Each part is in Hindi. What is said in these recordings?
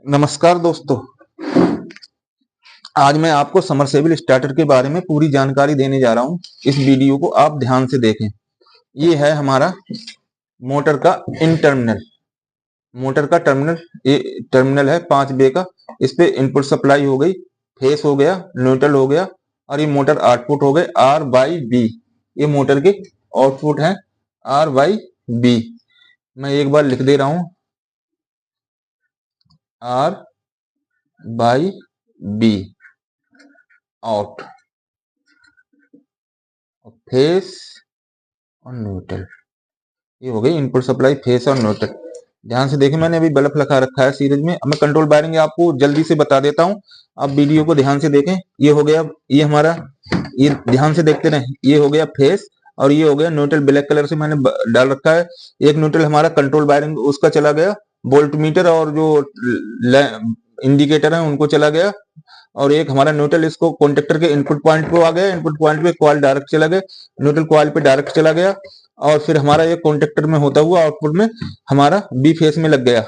नमस्कार दोस्तों। आज मैं आपको समरसेबल स्टार्टर के बारे में पूरी जानकारी देने जा रहा हूं। इस वीडियो को आप ध्यान से देखें। ये है हमारा मोटर का इन टर्मिनल। मोटर का टर्मिनल, ये टर्मिनल है 5 वे का। इस पे इनपुट सप्लाई हो गई, फेस हो गया, न्यूट्रल हो गया और ये मोटर आउटपुट हो गए आर बाई बी। ये मोटर के आउटपुट है आर बाई बी। मैं एक बार लिख दे रहा हूं, R by B out, phase और न्यूट्रल। ये हो गई इनपुट सप्लाई, फेस और न्यूट्रल। ध्यान से देखिए, मैंने अभी बल्ब लगा रखा है सीरीज में। अब मैं कंट्रोल वायरिंग आपको जल्दी से बता देता हूँ, आप वीडियो को ध्यान से देखें। ये हो गया, ये हमारा, ये ध्यान से देखते रहे। ये हो गया फेस और ये हो गया न्यूट्रल। ब्लैक कलर से मैंने डाल रखा है। एक न्यूट्रल हमारा कंट्रोल वायरिंग उसका चला गया, वोल्ट मीटर और जो इंडिकेटर है उनको चला गया। और एक हमारा न्यूट्रल इसको कॉन्टेक्टर के इनपुट पॉइंट पे आ गया। इनपुट पॉइंट पे कॉइल डायरेक्ट चला गया, न्यूट्रल कॉइल पे डायरेक्ट चला गया। और फिर हमारा ये कॉन्टेक्टर में होता हुआ आउटपुट में हमारा बी फेस में लग गया।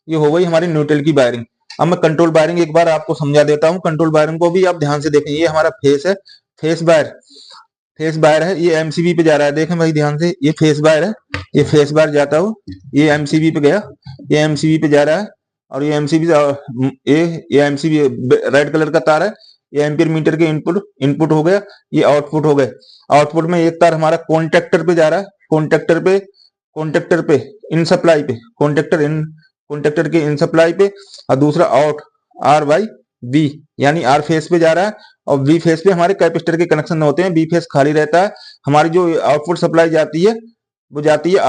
ये हो गई हमारी न्यूट्रल की वायरिंग। अब मैं कंट्रोल वायरिंग एक बार आपको समझा देता हूँ। कंट्रोल वायरिंग को भी आप ध्यान से देखें। ये हमारा फेस है, फेस वायर, फेस वायर है। ये एमसीबी पे जा रहा है, देखें भाई ध्यान से। ये फेस वायर है, ये फेस वायर जाता हो, ये एमसीबी पे गया, ये एमसीबी पे जा रहा है। और ये एमसीबी, ये एमसीबी रेड कलर का तार है। ये एम्पियर मीटर के इनपुट इनपुट हो गया, ये आउटपुट हो गए। आउटपुट में एक तार हमारा कॉन्टेक्टर पे जा रहा है, कॉन्टेक्टर पे इन सप्लाई पे, कॉन्टेक्टर के इन सप्लाई पे। और दूसरा आउट आर बाई बी, यानी आर फेस पे जा रहा है और बी फेस पे हमारे कैपेसिटर के कनेक्शन होते हैं। बी फेस खाली रहता है। हमारी जो आउटपुट सप्लाई जाती है वो जाती है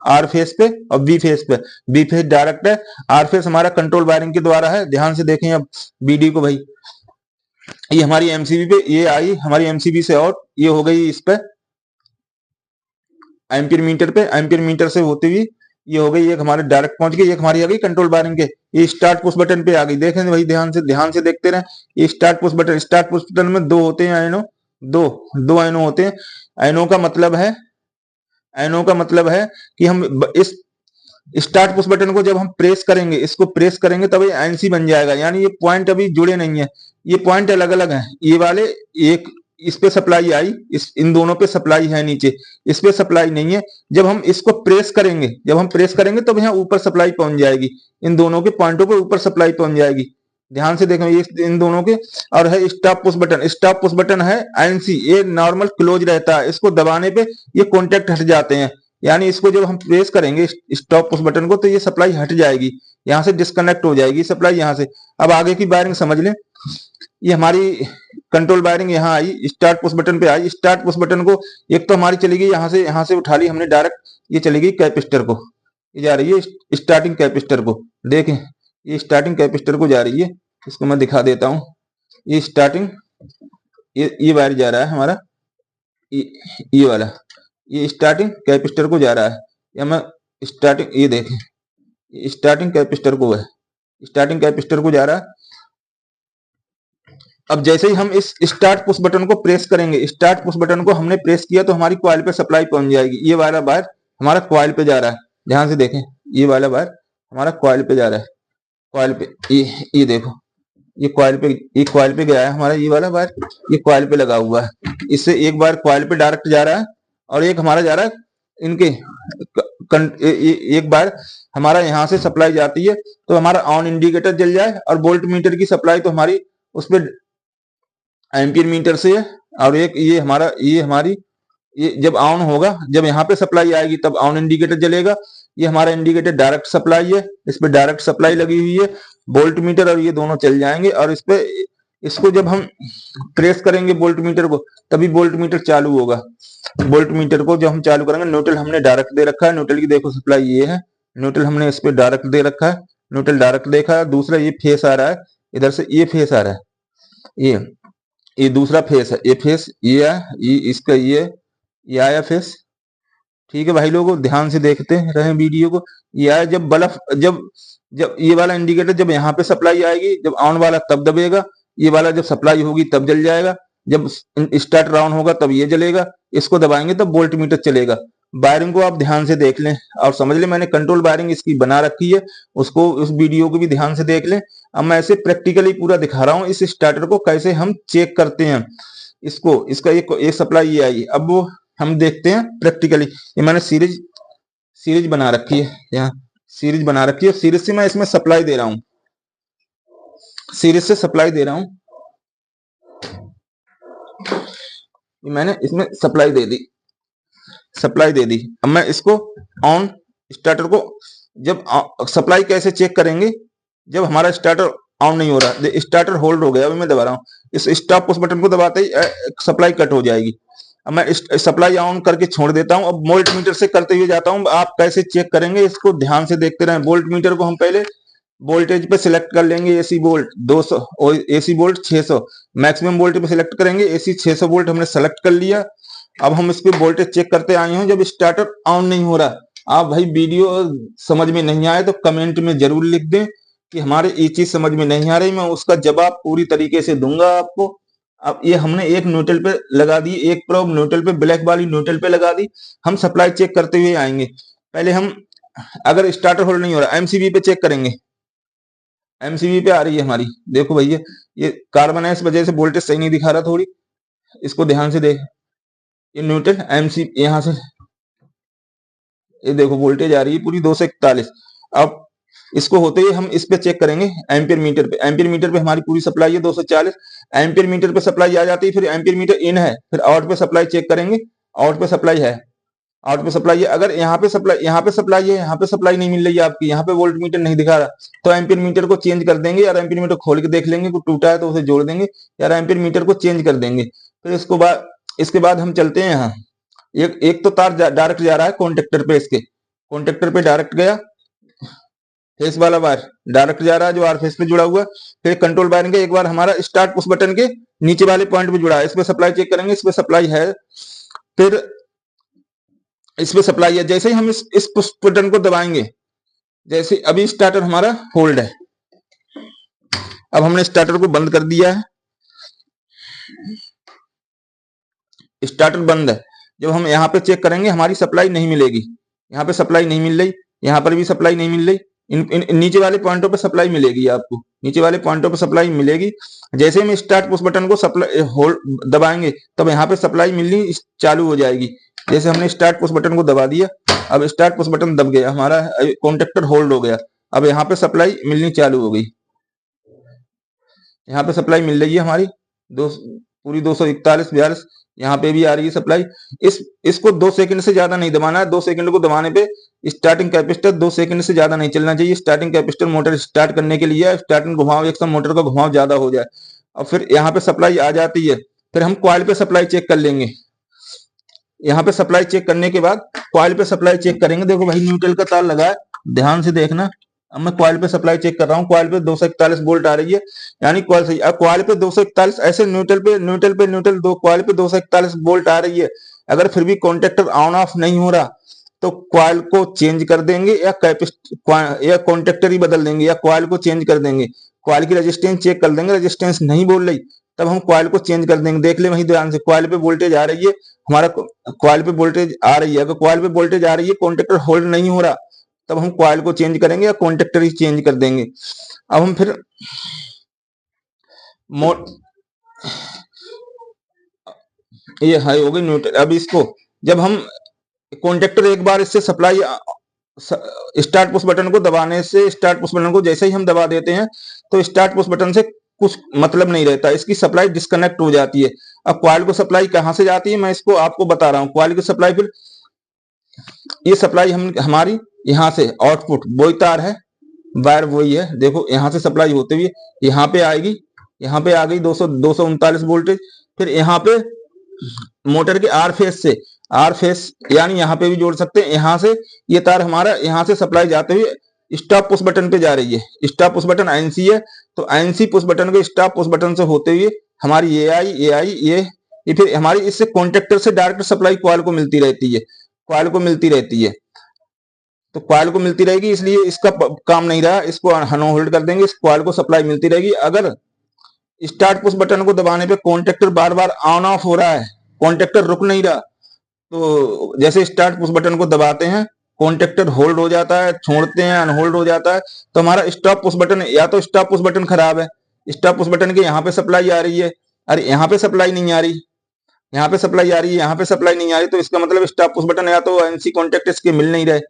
आर फेस पे और बी फेस पे। बी फेस डायरेक्ट है, आर फेस हमारा कंट्रोल वायरिंग के द्वारा है। ध्यान से देखें अब वीडियो को भाई। ये हमारी एमसीबी पे, ये आई हमारी एमसीबी से आउट, ये हो गई इस पे एम्पियर मीटर पे, एम्पियर मीटर से होती हुई ये हो गई, एक हमारे डायरेक्ट पहुंच गई, एक हमारी आ गई कंट्रोल वायरिंग के। ये स्टार्ट पुश बटन पे आ गई। देखें भाई, ध्यान से देखते रहे। ये स्टार्ट पुश बटन में दो होते हैं आयनो, दो आयनो होते हैं। आयनो का मतलब है, आयनो का मतलब है कि हम इस स्टार्ट पुश बटन को जब हम प्रेस करेंगे, इसको प्रेस करेंगे तब ये एनसी बन जाएगा। यानी ये पॉइंट अभी जुड़े नहीं है, ये पॉइंट अलग अलग हैं। ये वाले एक इस पे सप्लाई आई, इन दोनों पे सप्लाई है नीचे, इस पे सप्लाई नहीं है। जब हम इसको प्रेस करेंगे, तब यहाँ ऊपर सप्लाई पहुंच जाएगी। इन दोनों के पॉइंटों पे ऊपर सप्लाई पहुंच जाएगी। ध्यान से देखें, ये इन दोनों के। और है स्टॉप पुश बटन है एनसी, ये नॉर्मल क्लोज रहता है। इसको दबाने पे ये कॉन्टेक्ट हट जाते हैं। यानी इसको जब हम प्रेस करेंगे स्टॉप पुश बटन को, तो ये सप्लाई हट जाएगी, यहाँ से डिस्कनेक्ट हो जाएगी सप्लाई यहाँ से। अब आगे की वायरिंग समझ लें। ये हमारी कंट्रोल वायरिंग यहाँ आई, स्टार्ट पुश बटन पे आई। स्टार्ट पुश बटन को एक तो हमारी चली गई यहाँ से उठा ली हमने डायरेक्ट, ये चली गई कैपेसिटर को, ये जा रही है स्टार्टिंग कैपेसिटर को। देखें, ये स्टार्टिंग कैपेसिटर को जा रही है। इसको मैं दिखा देता हूँ। ये स्टार्टिंग, ये वायर जा रहा है हमारा, ये वाला, ये स्टार्टिंग कैपेसिटर को जा रहा है। या मैं स्टार्टिंग, ये देखें, स्टार्टिंग कैपेसिटर को है, स्टार्टिंग कैपेसिटर को जा रहा है। अब जैसे ही हम इस स्टार्ट पुश बटन को प्रेस करेंगे, स्टार्ट पुश बटन को हमने प्रेस किया तो हमारी कॉइल पे सप्लाई पहुंच जाएगी। ये वाला वायर हमारा कॉइल पे जा रहा है। ध्यान से देखें, ये वाला वायर हमारा कॉइल पे जा रहा है। कॉइल पे, ये देखो, ये कॉइल पे गया है हमारा, ये वाला वायर, ये कॉइल पे लगा हुआ है। इससे एक बार कॉइल पे डायरेक्ट जा रहा है और एक हमारा जा रहा है इनके एक बार हमारा यहाँ से सप्लाई जाती है तो हमारा ऑन इंडिकेटर जल जाए। और वोल्ट मीटर की सप्लाई तो हमारी उस पर एम्पियर मीटर से है। और एक ये हमारी ये जब ऑन होगा, जब यहाँ पे सप्लाई आएगी तब ऑन इंडिकेटर जलेगा। ये हमारा इंडिकेटर डायरेक्ट सप्लाई है, इस पे डायरेक्ट सप्लाई लगी हुई है। वोल्ट मीटर और ये दोनों चल जाएंगे। और इस पे इसको जब हम प्रेस करेंगे वोल्ट मीटर को, तभी वोल्ट मीटर चालू होगा। वोल्ट मीटर को जब हम चालू करेंगे, न्यूट्रल हमने डायरेक्ट दे रखा है। न्यूट्रल की देखो सप्लाई ये है, न्यूट्रल हमने इस पे डायरेक्ट दे रखा है, न्यूट्रल डायरेक्ट देखा है। दूसरा ये फेस आ रहा है, इधर से ये फेस आ रहा है, ये दूसरा फेस है, ये फेस ये है, ये इसका ये आया फेस। ठीक है भाई लोगों, ध्यान से देखते रहे वीडियो को। ये आया जब बल्ब, जब ये वाला इंडिकेटर जब यहाँ पे सप्लाई आएगी, जब ऑन वाला तब दबेगा। ये वाला जब सप्लाई होगी तब जल जाएगा। जब स्टार्ट डाउन होगा तब ये जलेगा। इसको दबाएंगे तब वोल्ट मीटर चलेगा। वायरिंग को आप ध्यान से देख लें और समझ लें, मैंने कंट्रोल वायरिंग इसकी बना रखी है, उसको उस वीडियो को भी ध्यान से देख लें। अब मैं ऐसे प्रैक्टिकली पूरा दिखा रहा हूँ इस स्टार्टर को कैसे हम चेक करते हैं इसको। इसका एक सप्लाई ये आई, अब वो हम देखते हैं प्रैक्टिकली। ये मैंने सीरीज बना रखी है, यहाँ सीरीज बना रखी है, सीरीज से मैं इसमें सप्लाई दे रहा हूँ, सीरीज से सप्लाई दे रहा हूँ। मैंने इसमें सप्लाई दे दी, सप्लाई दे दी। अब मैं इसको ऑन, स्टार्टर को जब सप्लाई कैसे चेक करेंगे, जब हमारा स्टार्टर ऑन नहीं हो रहा, स्टार्टर होल्ड हो गया, अभी मैं दबा रहा हूँ, इस स्टॉप पुश बटन को दबाते ही सप्लाई कट हो जाएगी। अब मैं सप्लाई ऑन करके छोड़ देता हूँ। अब वोल्ट मीटर से करते हुए जाता हूँ। आप कैसे चेक करेंगे इसको ध्यान से देखते रहें। वोल्ट मीटर को हम पहले वोल्टेज पे सिलेक्ट कर लेंगे, एसी वोल्ट 200 और एसी वोल्ट 600, मैक्सिमम वोल्टेज पे सिलेक्ट करेंगे, एसी 600 वोल्ट हमने सेलेक्ट कर लिया। अब हम इस पे वोल्टेज चेक करते आए हैं जब स्टार्टर ऑन नहीं हो रहा। आप भाई वीडियो समझ में नहीं आए तो कमेंट में जरूर लिख दें कि हमारे ये चीज समझ में नहीं आ रही, मैं उसका जवाब पूरी तरीके से दूंगा आपको। अब ये हमने एक न्यूट्रल पे लगा दी, एक प्रोब न्यूट्रल पे, ब्लैक वाली न्यूट्रल पे लगा दी। हम सप्लाई चेक करते हुए आएंगे। पहले हम अगर स्टार्टर होल्ड नहीं हो रहा, एमसीबी पे चेक करेंगे। एमसीबी पे आ रही है हमारी, देखो भैया ये कार्बन है, इस वजह से वोल्टेज सही नहीं दिखा रहा, थोड़ी इसको ध्यान से देख। ये न्यूट्रल एमसी यहां से ये देखो वोल्टेज आ रही है पूरी 241। अब इसको होते ही हम इस पे चेक करेंगे एम्पियर मीटर पे। एम्पियर मीटर पे हमारी पूरी सप्लाई है 240। एम्पियर मीटर पे सप्लाई आ जाती है, फिर एम्पियर मीटर इन है, फिर आउट पे सप्लाई चेक करेंगे। आउट पे सप्लाई है, आउट पे सप्लाई है। अगर यहाँ पे सप्लाई है, यहाँ पे सप्लाई नहीं मिल रही है आपकी, यहाँ पे वोल्ट मीटर नहीं दिखा रहा, तो एम्पियर मीटर को चेंज कर देंगे। यार एम्पियर मीटर खोल के देख लेंगे, कुछ टूटा है तो उसे जोड़ देंगे, यार एम्पियर मीटर को चेंज कर देंगे। फिर इसके बाद हम चलते हैं यहाँ। एक तो तार डायरेक्ट जा रहा है कॉन्टेक्टर पे, इसके कॉन्टेक्टर पे डायरेक्ट गया, फेस वाला वायर डायरेक्ट जा रहा है जो आर फेस पे जुड़ा हुआ है। फिर कंट्रोल वायरिंग का एक बार हमारा स्टार्ट पुश बटन के नीचे वाले पॉइंट पे जुड़ा है, इस पे सप्लाई चेक करेंगे, इस पे सप्लाई है, फिर इस पे सप्लाई है। जैसे ही हम इस पुश बटन को दबाएंगे, जैसे अभी स्टार्टर हमारा होल्ड है, अब हमने स्टार्टर को बंद कर दिया है, स्टार्टर बंद है। जब हम यहाँ पे चेक करेंगे हमारी सप्लाई नहीं मिलेगी, यहाँ पे सप्लाई नहीं मिल रही, यहाँ पर भी सप्लाई नहीं मिल रही। इन नीचे वाले पॉइंटों पे सप्लाई मिलेगी, आपको नीचे वाले पॉइंटों पे सप्लाई मिलेगी। जैसे हम स्टार्ट पुश बटन को सप्लाई होल्ड दबाएंगे, तब यहाँ पे सप्लाई मिलनी चालू हो जाएगी। जैसे हमने स्टार्ट पुश बटन को दबा दिया, अब स्टार्ट पुश बटन दब गया, हमारा कॉन्टेक्टर होल्ड हो गया। अब यहाँ पे सप्लाई मिलनी चालू हो गई, यहाँ पे सप्लाई मिल रही है हमारी पूरी 241 यहाँ पे भी आ रही है सप्लाई। इसको 2 सेकंड से ज्यादा नहीं दबाना है। 2 सेकंड को दबाने पे स्टार्टिंग कैपेसिटर 2 सेकंड से ज्यादा नहीं चलना चाहिए। स्टार्टिंग कैपेसिटर मोटर स्टार्ट करने के लिए स्टार्टिंग घुमाव एक मोटर का घुमाव ज्यादा हो जाए और फिर यहाँ पे सप्लाई आ जाती है। फिर हम कॉइल पे सप्लाई चेक कर लेंगे। यहाँ पे सप्लाई चेक करने के बाद कॉइल पे सप्लाई चेक करेंगे। देखो भाई न्यूट्रल का तार लगा है, ध्यान से देखना। अब मैं कॉइल पे सप्लाई चेक कर रहा हूँ, कॉइल पे 241 वोल्ट आ रही है, यानी कॉइल सही। अब कॉइल पे 241 ऐसे न्यूट्रल दो कॉइल पे 241 वोल्ट आ रही है। अगर फिर भी कॉन्टेक्टर ऑन ऑफ नहीं हो रहा तो कॉइल को चेंज कर देंगे या कॉन्टेक्टर ही बदल देंगे या कॉइल को चेंज कर देंगे। कॉइल की रेजिस्टेंस चेक कर देंगे, रेजिस्टेंस नहीं बोल रही तब हम कॉइल को चेंज कर देंगे। देख ले वही ध्यान से, कॉइल पे वोल्टेज आ रही है, हमारा कॉइल पे वोल्टेज आ रही है। अगर कॉइल पे वोल्टेज आ रही है, कॉन्टेक्टर होल्ड नहीं हो रहा, तब हम कॉइल को चेंज करेंगे या कॉन्टेक्टर ही चेंज कर देंगे। अब हम फिर ये हाई हो गई न्यूट्रल। अब इसको जब हम कॉन्टेक्टर एक बार इससे सप्लाई स्टार्ट पुश बटन को दबाने से, स्टार्ट पुश बटन को जैसे ही हम दबा देते हैं तो स्टार्ट पुश बटन से कुछ मतलब नहीं रहता, इसकी सप्लाई डिस्कनेक्ट हो जाती है। अब कॉइल को सप्लाई कहां से जाती है मैं इसको आपको बता रहा हूं। कॉइल की सप्लाई फिर ये सप्लाई हमारी यहाँ से आउटपुट वही तार है, वायर वही है, देखो यहाँ से सप्लाई होते हुए यहाँ पे आएगी, यहाँ पे आ गई 239 वोल्टेज। फिर यहाँ पे मोटर के आर फेस यानी यहाँ पे भी जोड़ सकते हैं। यहाँ से ये तार हमारा यहाँ से सप्लाई जाते हुए स्टॉप पुश बटन पे जा रही है। स्टॉप पुश बटन एनसी है, तो एनसी पुश बटन के स्टॉप पुश बटन से होते हुए हमारी ये फिर हमारी इससे कॉन्टेक्टर से डायरेक्ट सप्लाई कॉइल को मिलती रहती है, कॉइल को मिलती रहती है। तो कॉइल को मिलती रहेगी, इसलिए इसका काम नहीं रहा, इसको अन होल्ड कर देंगे, इस कॉइल को सप्लाई मिलती रहेगी। अगर स्टार्ट पुश बटन को दबाने पे contactor bar bar on off हो रहा है, कॉन्टेक्टर रुक नहीं रहा, तो जैसे स्टार्ट पुश बटन को दबाते हैं, कॉन्टेक्टर होल्ड हो जाता है, छोड़ते हैं अनहोल्ड हो जाता है। तो हमारा स्टॉप पुश बटन, या तो स्टॉप पुश बटन खराब है, स्टॉप पुश बटन के यहाँ पे सप्लाई आ रही है, अरे यहाँ पे सप्लाई नहीं आ रही, यहाँ पे सप्लाई आ रही है, यहाँ पे सप्लाई नहीं आ रही, तो इसका मतलब स्टॉप पुश बटन या तो एनसी कॉन्टेक्ट इसके मिल नहीं रहे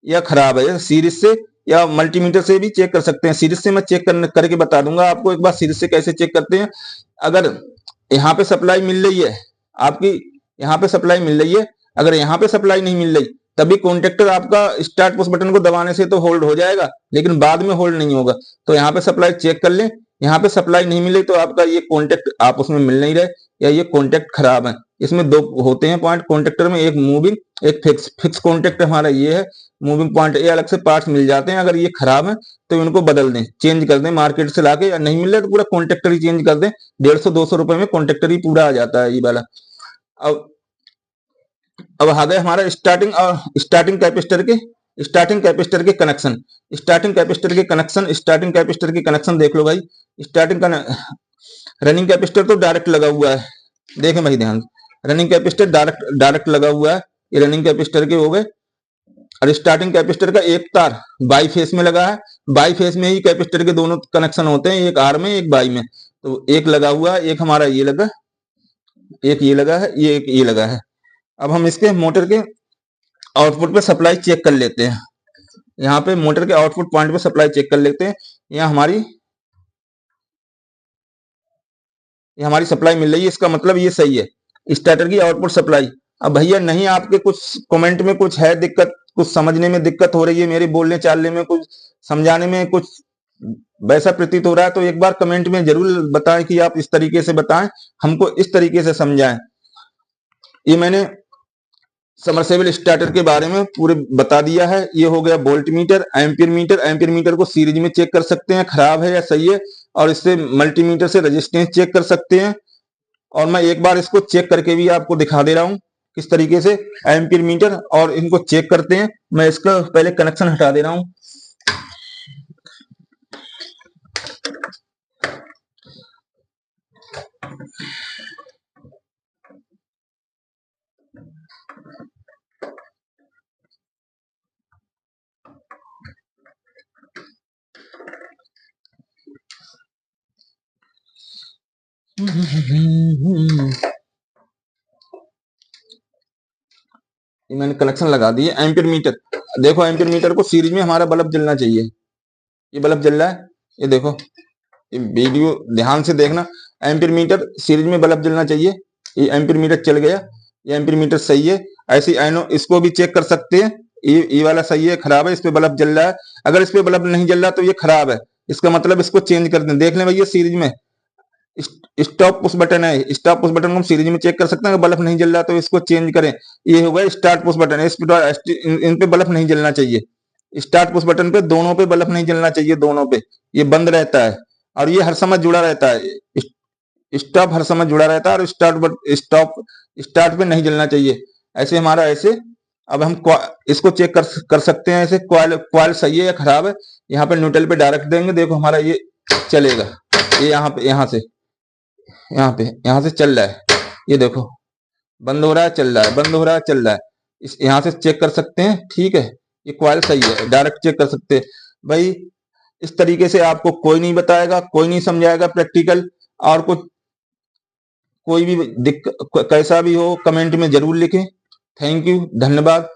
या खराब है। सीरीज से या मल्टीमीटर से भी चेक कर सकते हैं। सीरीज से मैं चेक करके बता दूंगा आपको एक बार सीरीज से कैसे चेक करते हैं। अगर यहाँ पे सप्लाई मिल रही है आपकी, यहाँ पे सप्लाई मिल रही है, अगर यहाँ पे सप्लाई नहीं मिल रही तभी कॉन्टेक्टर आपका स्टार्ट पुश बटन को दबाने से तो होल्ड हो जाएगा, लेकिन बाद में होल्ड नहीं होगा। तो यहाँ पे सप्लाई चेक कर लें, यहाँ पे सप्लाई नहीं मिली तो आपका ये कॉन्टेक्ट आप उसमें मिल नहीं रहे या ये कॉन्टेक्ट खराब है। इसमें दो होते हैं पॉइंट कॉन्टेक्टर में, एक मूविंग एक फिक्स। फिक्स कॉन्टेक्ट हमारा ये है, मूविंग पॉइंट ये अलग से पार्ट्स मिल जाते हैं। अगर ये खराब है तो इनको बदल दें, चेंज कर दें मार्केट से लाके, या नहीं मिल रहा तो पूरा कॉन्टेक्टर ही चेंज कर दें। 150-200 रुपए में कॉन्टेक्टर ही पूरा आ जाता है ये वाला। अब आ गए हमारा स्टार्टिंग कैपेसिटर के कनेक्शन। स्टार्टिंग कैपेसिटर के कनेक्शन देख लो भाई। स्टार्टिंग का रनिंग कैपेसिटर तो डायरेक्ट लगा हुआ है, देखें भाई ध्यान, रनिंग कैपेसिटर डायरेक्ट लगा हुआ है, ये रनिंग कैपेसिटर के हो गए। और स्टार्टिंग कैपेसिटर का एक तार बाई फेस में लगा है, बाई फेस में ही कैपेसिटर के दोनों कनेक्शन होते हैं, एक आर में एक बाई में। तो एक लगा हुआ है, एक हमारा ये लगा, एक ये लगा है, ये एक ये लगा है। अब हम इसके मोटर के आउटपुट पे सप्लाई चेक कर लेते हैं। यहाँ पे मोटर के आउटपुट पॉइंट पे सप्लाई चेक कर लेते हैं। यहाँ हमारी सप्लाई मिल रही है, इसका मतलब ये सही है, स्टार्टर की आउटपुट सप्लाई। अब भैया नहीं, आपके कुछ कमेंट में कुछ है दिक्कत, कुछ समझने में दिक्कत हो रही है, मेरे बोलने चालने में कुछ समझाने में कुछ वैसा प्रतीत हो रहा है, तो एक बार कमेंट में जरूर बताएं कि आप इस तरीके से बताएं, हमको इस तरीके से समझाएं। ये मैंने समरसेबल स्टार्टर के बारे में पूरे बता दिया है। ये हो गया वोल्ट मीटर। एम्पीयर मीटर को सीरीज में चेक कर सकते हैं खराब है या सही है, और इससे मल्टीमीटर से रेजिस्टेंस चेक कर सकते हैं। और मैं एक बार इसको चेक करके भी आपको दिखा दे रहा हूं किस तरीके से एम्पीयर मीटर और इनको चेक करते हैं। मैं इसका पहले कनेक्शन हटा दे रहा हूं। ये मैंने कनेक्शन लगा दिए। एम्पीयर मीटर देखो, एम्पीयर मीटर को सीरीज में हमारा बल्ब जलना चाहिए। ये बल्ब जल रहा है, ये देखो, ये वीडियो ध्यान से देखना। एम्पीयर मीटर सीरीज में बल्ब जलना चाहिए। ये एम्पीयर मीटर चल गया, ये एम्पीयर मीटर सही है। ऐसे आयनो इसको भी चेक कर सकते हैं, ये वाला सही है खराब है, इस पे बल्ब जल रहा है। अगर इस पे बल्ब नहीं जल रहा तो ये खराब है, इसका मतलब इसको चेंज कर दें। देख लें भैया सीरीज में स्टॉप पुश बटन है, स्टॉप पुश बटन को हम सीरीज में चेक कर सकते हैं। अगर बल्ब नहीं जल रहा तो इसको चेंज करें। ये हो गया स्टार्ट पुश बटन, इन पे बल्ब नहीं जलना चाहिए। स्टार्ट पुश बटन पे दोनों पे बल्ब नहीं जलना चाहिए, दोनों पे ये बंद रहता है और ये हर समय जुड़ा रहता है। स्टॉप हर समय जुड़ा रहता है और स्टार्ट पे नहीं जलना चाहिए। ऐसे हमारा ऐसे। अब हम इसको चेक कर सकते हैं ऐसे, क्वाइल सही है या खराब है। यहाँ पे न्यूट्रल पे डायरेक्ट देंगे, देखो हमारा ये चलेगा। ये यहाँ से चल रहा है, ये देखो बंद हो रहा है चल रहा है, बंद हो रहा है चल रहा है। इस यहाँ से चेक कर सकते हैं, ठीक है, ये क्वाइल सही है, डायरेक्ट चेक कर सकते हैं भाई। इस तरीके से आपको कोई नहीं बताएगा, कोई नहीं समझाएगा प्रैक्टिकल। और कुछ कोई भी दिक्कत कैसा भी हो कमेंट में जरूर लिखें। थैंक यू, धन्यवाद।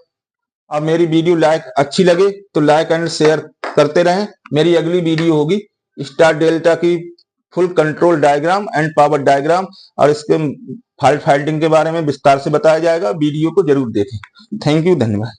और मेरी वीडियो अच्छी लगे तो लाइक एंड शेयर करते रहें। मेरी अगली वीडियो होगी स्टार डेल्टा की full control diagram and power diagram, और इसके फाल्ट फाइटिंग के बारे में विस्तार से बताया जाएगा। वीडियो को जरूर देखें। थैंक यू, धन्यवाद।